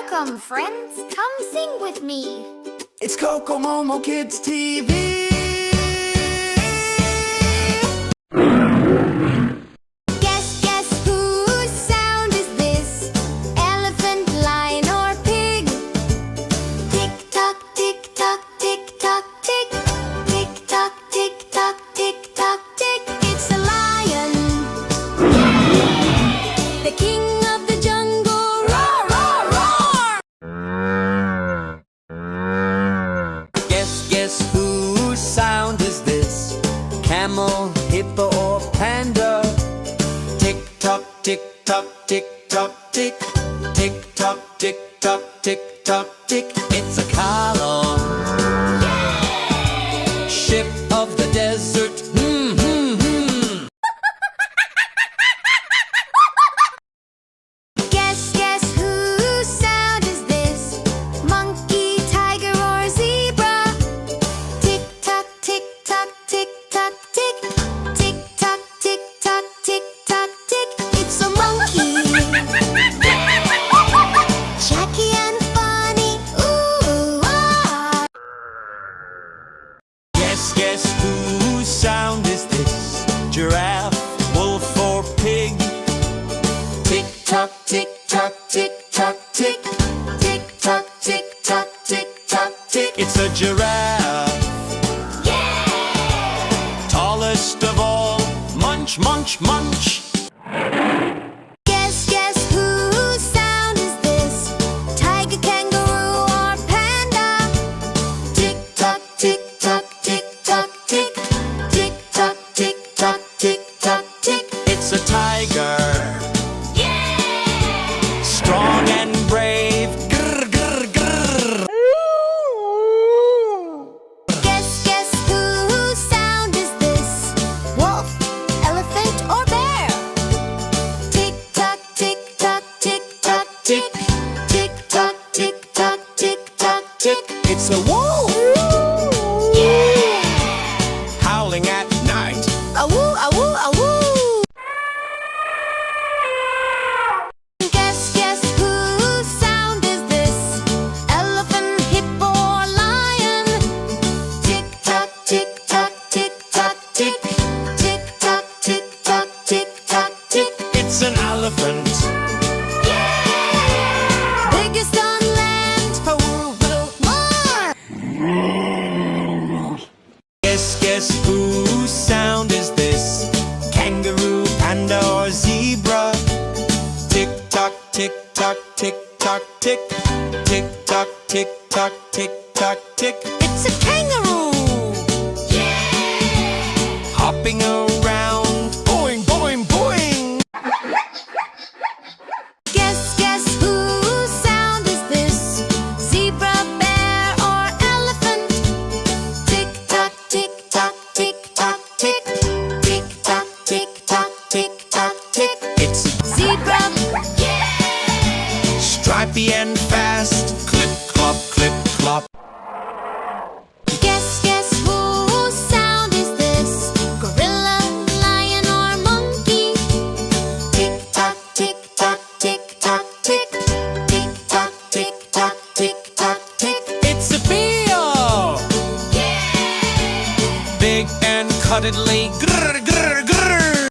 Welcome, friends. Come sing with me. It's Cocomomokidstv. Guess whose sound is this? Elephant, lion, or pig? Tick tock, tick tock, tick tock, tick. Tick tock, tick tock, tick tock, tick. It's a lion. The king of the jungle. Roar, roar, roar. Guess whose sound is this? Camel, hippo, or panda? Tick tock, tick tock, tick tock, tick. Tick tock, tick tock, tick tock, tick. It's a column. Ship of the desert. Guess whose sound is this? Monkey, tiger, or zebra? Tick tock, tick tock, tick tock, tick. Tick tock, tick tock, tick tock, tick. It's a monkey. Jackie and Funny. Ooh, ah. Guess whose sound is this? Giraffe, wolf, or pig? Tick tock, tick tock, tick tock, tick. Tick tock, tick tock, tick tock, tick. It's a giraffe. Yeah! Tallest of all. Munch, munch, munch. Guess whose sound is this? Tiger, kangaroo, or panda? Tick tock, tick tock, tick tock, tick. Tick tock, tick tock, tick tock, tick. It's a tiger. Yeah! Strong and brave. Grr, grr, grr. Guess whose sound is this? Wolf, elephant, or bear? Tick tock, tick tock, tick tock, tick. Tick tock, tick tock, tick tock, tick. It's a wolf. Yeah! Howling at night. Awoo, awoo, awoo! Guess whose sound is this? Elephant, hippo, or lion? Tick tock, tick tock, tick tock, tick. Tick tock, tick tock, tick tock, tick. It's an elephant. Yeah! Biggest on land. More! Guess whose sound is this? Kangaroo, panda, or zebra? Tick tock, tick tock, tick tock, tick. Tick tock, tick tock, tick tock, tick. It's a kangaroo! Hopping around, boing, boing, boing. Guess whose sound is this? Zebra, bear, or elephant? Tick tock, tick tock, tick tock, tick. Tick tock, tick tock, tick tock, tick. It's Zebra. stripy and fast. Clip, clop, clip, clop. Guess whose sound is this? Gorilla, lion, or monkey? Tick tock, tick tock, tick tock, tick. Tick tock, tick tock, tick tock, tick. It's a bear. Big and cuddly. Grr, grr, grr.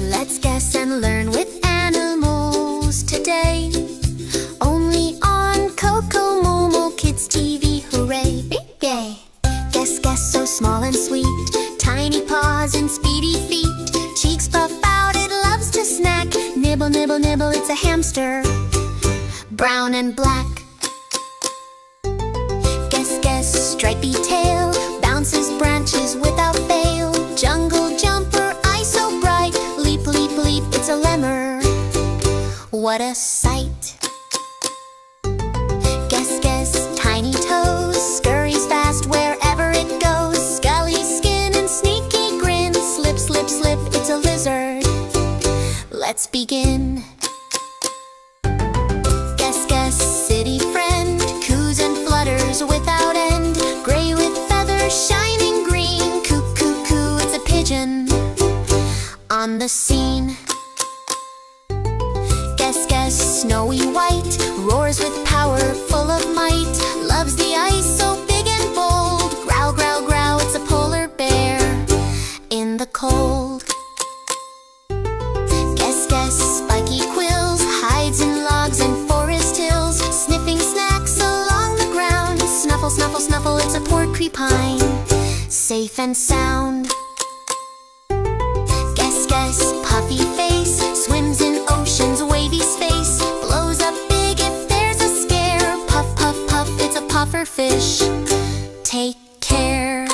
Let's guess and learn with animals today. Only on Cocomomokidstv, hooray! Yay! Guess so small and sweet. Tiny paws and speedy feet. Cheeks puff out, it loves to snack. Nibble, nibble, nibble, it's a hamster. Brown and black. Guess, stripy tail. Bounces branches without fail. Jungle jumper, eye so bright. Leap, leap, leap, it's a lemur. What a sight. Guess, tiny toes. Scurries fast wherever it goes. Scaly skin and sneaky grin. Slip, slip, slip, it's a lizard. Let's begin. Guess, city friend. Coos and flutters without end. Gray with feathers, shining green. pigeon on the scene. Guess, guess, snowy white, roars with power, full of might, loves the ice so big and bold. Growl, growl, growl, it's a polar bear in the cold. Guess, guess, spiky quills, hides in logs and forest hills, sniffing snacks along the ground. Snuffle, snuffle, snuffle, it's a porcupine, safe and sound. Guess, guess, puffy face, swims in ocean's wavy space, blows up big if there's a scare. Puff, puff, puff, it's a puffer fish, take care.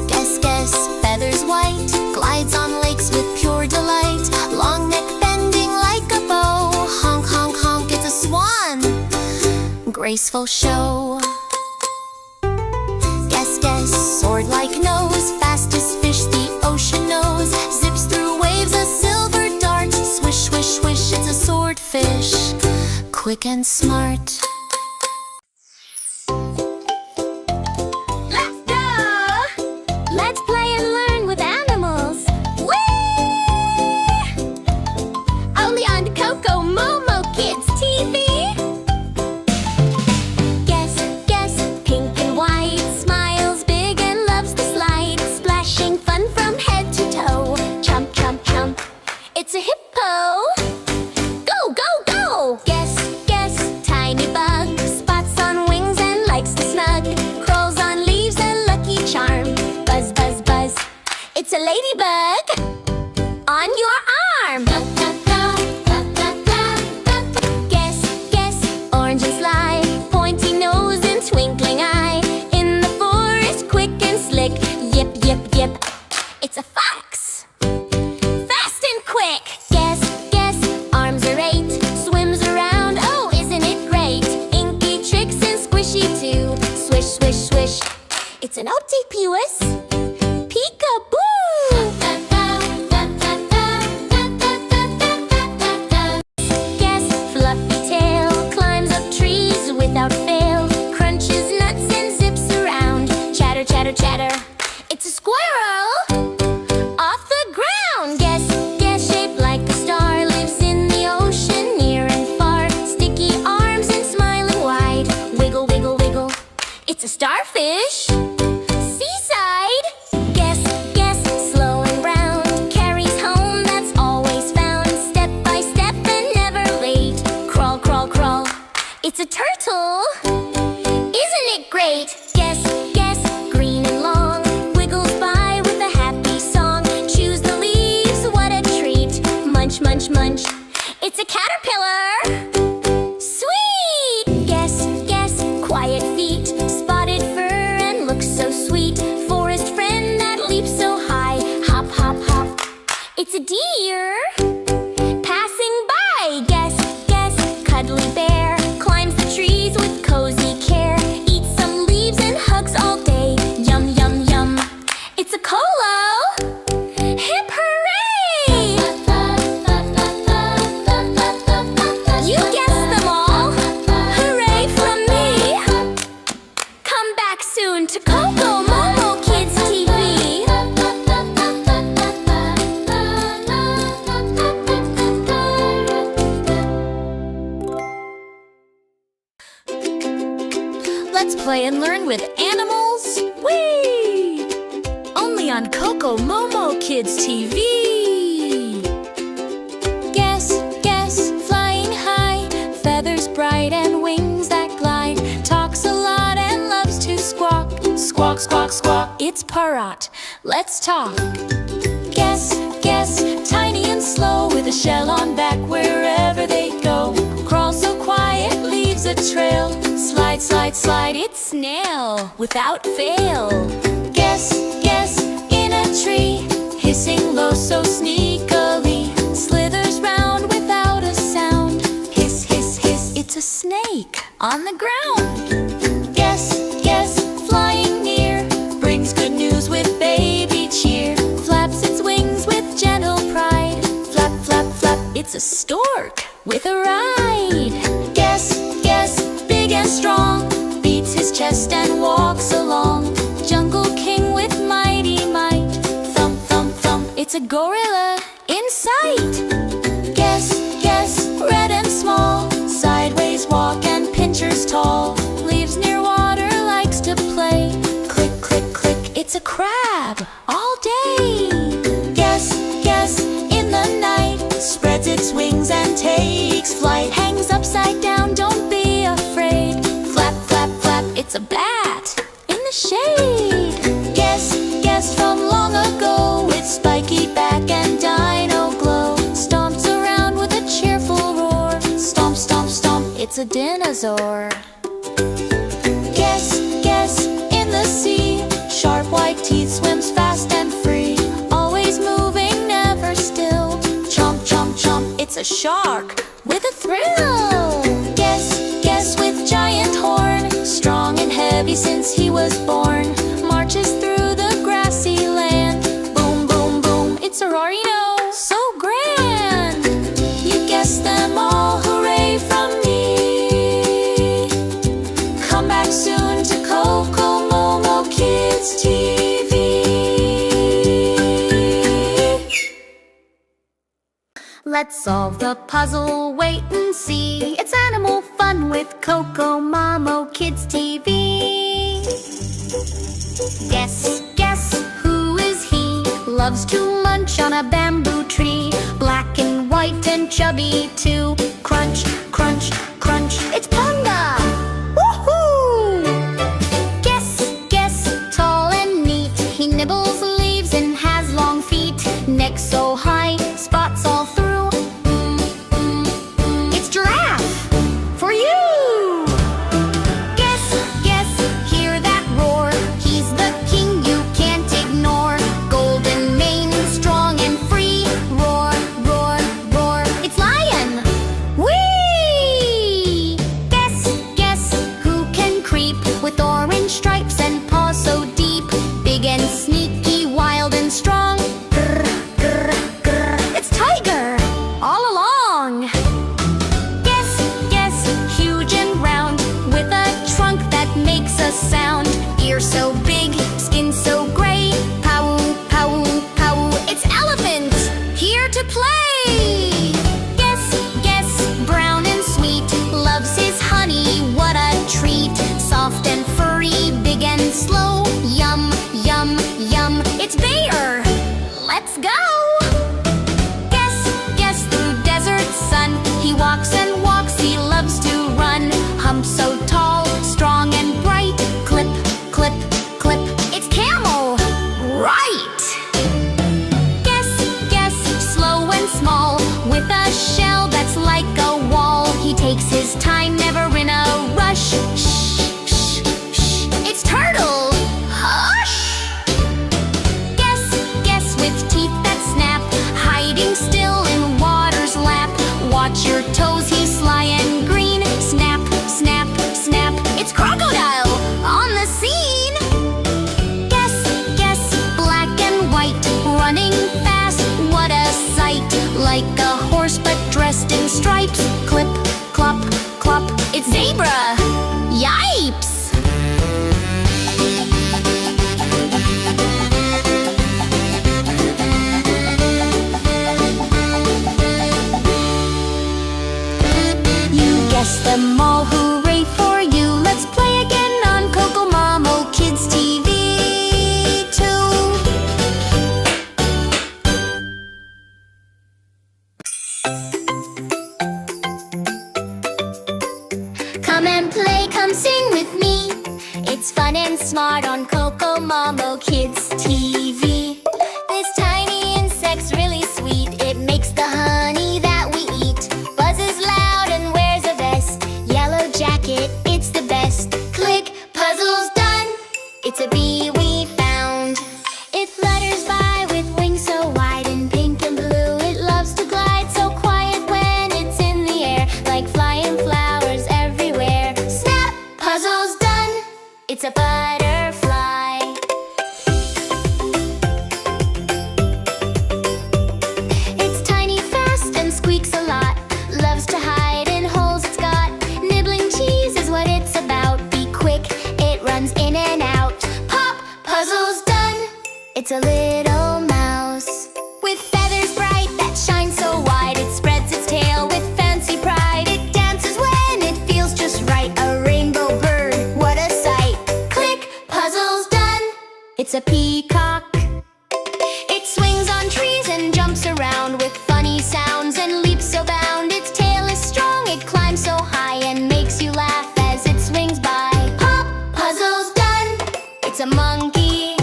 Guess, guess, feathers white, glides on lakes with pure delight, long neck bending like a bow. Honk, honk, honk, it's a swan, graceful show. Guess, guess, sword-like nose, fastest fish the ocean knows, zips through waves a silver dart. Swish, swish, swish, it's a swordfish, quick and smart. Let's go! Let's play and learn with animals. Whee! Only on Cocomomokidstv. Guess, guess, pink and white, smiles big and loves the slide, splashing fun from head to toe. Chomp, chomp, chomp, it's a hippo. Go, go, go! Guess, guess, tiny bug, spots on wings and likes to snug, crawls on leaves, a lucky charm. Buzz, buzz, buzz, it's a ladybug on your arm. Guess, guess, orange and sly, pointy nose and twinkling eye, in the forest quick and slick. Yip, yip, yip, it's a fox, fast and quick. Guess, guess, arms are 8, swims around, oh isn't it great. Inky tricks and squishy too, swish, swish, swish, it's an octopus, peekaboo. Guess, fluffy tail, climbs up trees without fail, crunches nuts and zips around. Chatter, chatter, chatter, it's a squirrel off the ground. Guess, guess, shaped like a star, lives in the ocean near and far, sticky arms and smiling wide. Wiggle, wiggle, wiggle, it's a starfish, seaside. Guess, guess, slow and round, carries home that's always found, step by step and never late. Crawl, crawl, crawl, it's a turtle, isn't it great? Guess, guess, green and long, wiggles by with a happy song, chews the leaves, what a treat. Munch, munch, munch, it's a caterpillar, sweet. Guess, guess, quiet feet, spotted fur and looks so sweet, forest friend that leaps so high. Hop, hop, hop, it's a deer passing by. Guess, guess, cuddly bear, climbs the trees with cozy care, eats some leaves and hugs all day. Yum, yum, yum, it's a colo, hip hooray! You guessed them all, hooray from me. Come back soon to Cocomomokidstv. Let's play and learn with animals. Whee! Only on Cocomomokidstv. Guess, guess, flying high, feathers bright and wings that glide, talks a lot and loves to squawk. Squawk, squawk, squawk, it's Parrot. Let's talk. Guess, guess, tiny and slow, with a shell on back wherever they go. Crawl so quiet, leaves a trail. Slide, slide, slide, it's snail without fail. Guess, guess, in a tree, hissing low so sneakily, slithers round without a sound. Hiss, hiss, hiss, it's a snake on the ground. Guess, guess, flying near, brings good news with baby cheer, flaps its wings with gentle pride. Flap, flap, flap, it's a stork with a ride. Guess, guess, big and strong, beats his chest and walks along, jungle king with mighty might, it's a gorilla in sight. Guess, red and small, sideways walk and pinchers tall. Lives near water, likes to play. Click, click, click, it's a crab all day. Guess, in the night, spreads its wings and takes flight. Hangs upside down, don't be afraid. Flap, flap, flap, it's a bat in the shade. Guess from long ago, with spiky back and dino glow. Stomps around with a cheerful roar. Stomp, stomp, stomp, it's a dinosaur. Guess, in the sea, sharp white teeth, swims fast and free. Always moving, never still. Chomp, chomp, chomp, it's a shark with a thrill. Guess with giant horn, strong and heavy since he was born. Marches through the grassy land. Boom, boom, boom, it's a Rorino, so grand. You guessed them all, hooray from me. Come back soon to Cocomomokidstv. Let's solve the puzzle, wait and see. It's animal fun with Cocomomokidstv. Guess, who is he? Loves to munch on a bamboo tree. Black and white and chubby too. Crunch, crunch, crunch, it's Panda! Woohoo! Guess, tall and neat. He nibbles leaves and has long feet. Neck so high, spots all through. It's Giraffe for you! Guess, hear that roar. He's the king you can't ignore. Golden mane, strong and free. Roar, roar, roar, it's Lion! Whee! Guess, who can creep with orange stripes and paws so deep. Big and sneaky, wild and strong. Grr, grr, grr, it's Tiger all along. Guess, huge and round, with a trunk that makes a sound. Ears so big, skin so gray. Pow, pow, pow, it's Elephant, here to play. Guess, brown and sweet, loves his honey, what a treat. Soft and furry, big and slow. Yum, yum, yum, it's Bear, let's go. Guess, through desert sun, he walks and walks, he loves to run. Hump so tall, strong and bright. Clip, clip, clip, it's Camel, right. Guess, slow and small, with a shell that's like a wall. He takes his time, never in a rush. Shh, shh, shh, it's Turtle, hush. Guess, with teeth that snap, hiding still in water's lap. Watch your toes, he's sly and green. Snap, snap, snap, it's Crocodile on the scene. Guess, black and white, running fast, what a sight. Like a horse but dressed in stripes. Clip, clop, clop, it's Zebra, yipes. You guessed them all, hooray for you. Let's play again on Cocomomokidstv too. Come and play, come sing with me. It's fun and smart on Cocomomokidstv. This tiny insect's really sweet. It makes the honey that we eat. Buzzes loud and wears a vest. Yellow jacket, it's the best. Click, puzzle's done. It's a bee we found. It flutters by with wings so wide and pink and blue. It loves to glide so quiet when it's in the air, like flying flowers everywhere. Snap, puzzle's done. It's a butterfly. It's tiny, fast, and squeaks a lot. Loves to hide in holes it's got. Nibbling cheese is what it's about. Be quick, it runs in and out. Pop, puzzle's done. It's a little mouse with It's a peacock. It swings on trees and jumps around with funny sounds and leaps so bound. Its tail is strong, it climbs so high and makes you laugh as it swings by. Pop, puzzle's done. It's a monkey.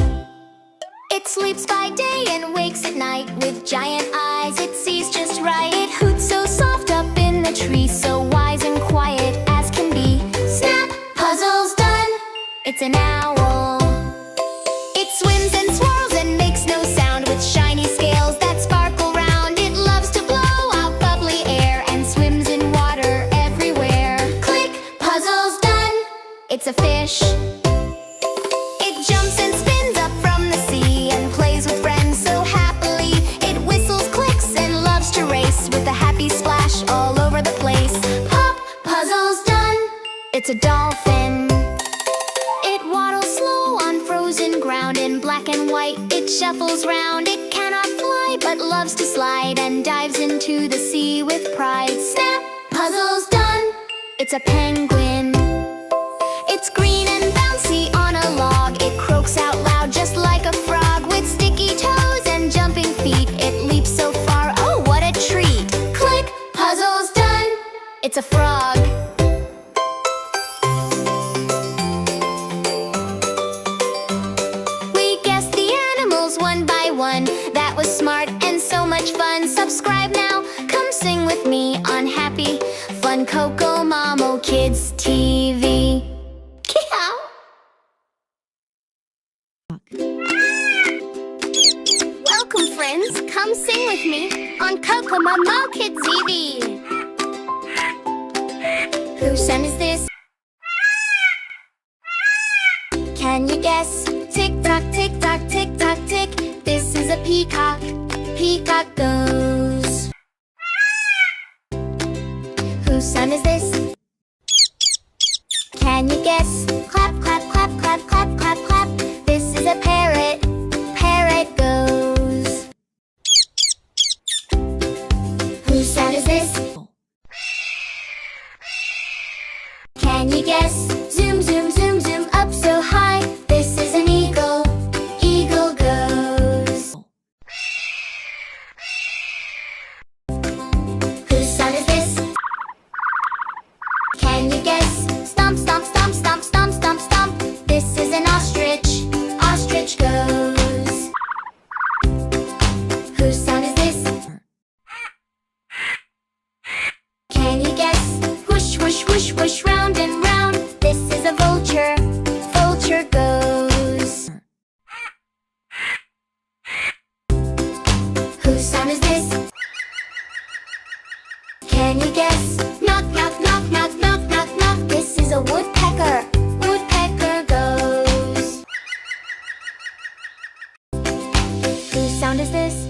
It sleeps by day and wakes at night with giant eyes. It sees just right. It hoots so soft up in the tree, so wise and quiet as can be. Snap, puzzle's done. It's an owl. It swims and swirls and makes no sound with shiny scales that sparkle round. It loves to blow out bubbly air and swims in water everywhere. Click, puzzle's done. It's a fish. It jumps and spins up from the sea and plays with friends so happily. It whistles, clicks, and loves to race with a happy splash all over the place. Pop, puzzle's done. It's a dolphin. It waddles slow on frozen ground in black and white. It shuffles round. It cannot fly but loves to slide and dives into the sea with pride. Snap, puzzle's done. It's a penguin. It's green and bouncy on a log. It croaks out loud just like a frog with sticky toes and jumping feet. It leaps so far, oh what a treat. Click, puzzle's done. It's a frog. We guessed the animals one by one. That was smart and so much fun. Subscribe now, come sing with me on Happy Fun Cocomomokidstv. Welcome friends, come sing with me on Cocomomokidstv. Whose son is this? Can you guess? Tick tock, tick tock, tick tock, tick. This is a peacock. Peacock goes. Whose son is this? Can you guess? Clap, clap, clap, clap, clap, clap, clap. This is a parrot. Parrot goes. Whose son is this? Can you guess? Zoom, zoom, zoom, zoom up so high. This is an eagle. Eagle goes. Whose son is this? Can you guess? Stomp, stomp, stomp, stomp, stomp, stomp, stomp. This is an ostrich. Ostrich goes. Whose son is this? Can you guess? Whoosh, whoosh, whoosh, whoosh, round and round. This is a vulture. Vulture goes. Whose son is this? Can you guess? Knock, knock, knock, knock, knock, knock, knock. This is a woodpecker. Woodpecker goes. Whose sound is this?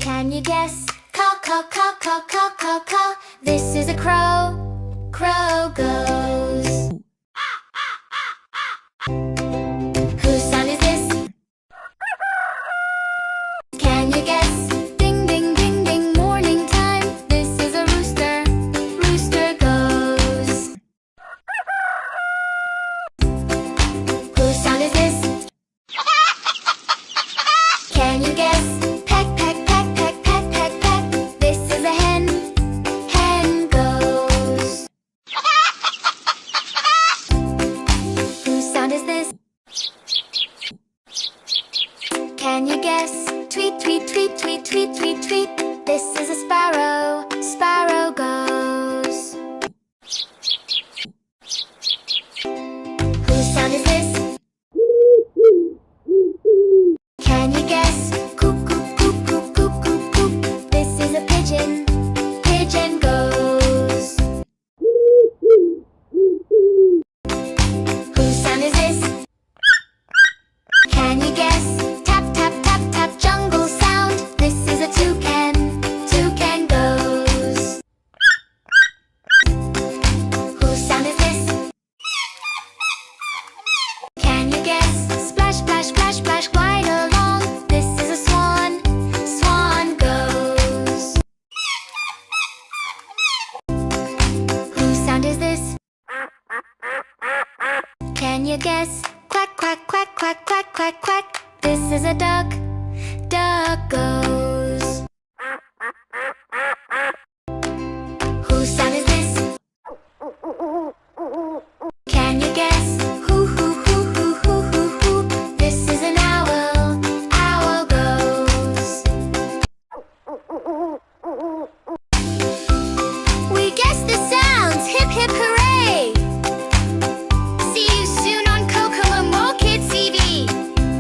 Can you guess? Caw, caw, caw, caw, caw, caw, caw. This is a crow. Crow goes. Whose son is this? Can you guess? Ding, ding, ding, ding, morning time. This is a rooster. Rooster goes. Whose son is this? Can you guess? Peck, peck, peck, peck, peck, peck, peck. This is a hen. Hen goes. Whose sound is this? Can you guess? Tweet, tweet, tweet, tweet, tweet, tweet, tweet. This is a sparrow. Sparrow goes. Whose sound is this? Can you guess? Coop, coop, coop, coop, coop, coop, coop. This is a pigeon. Pigeon goes. Whose sound is this? Can you guess? Tap, tap, tap, tap, jungle sound. This is a toucan. Toucan goes. Whose sound is this? Can you guess? Splash, splash, splash, splash, glide along. This is a swan. Swan goes. Whose sound is this? Can you guess?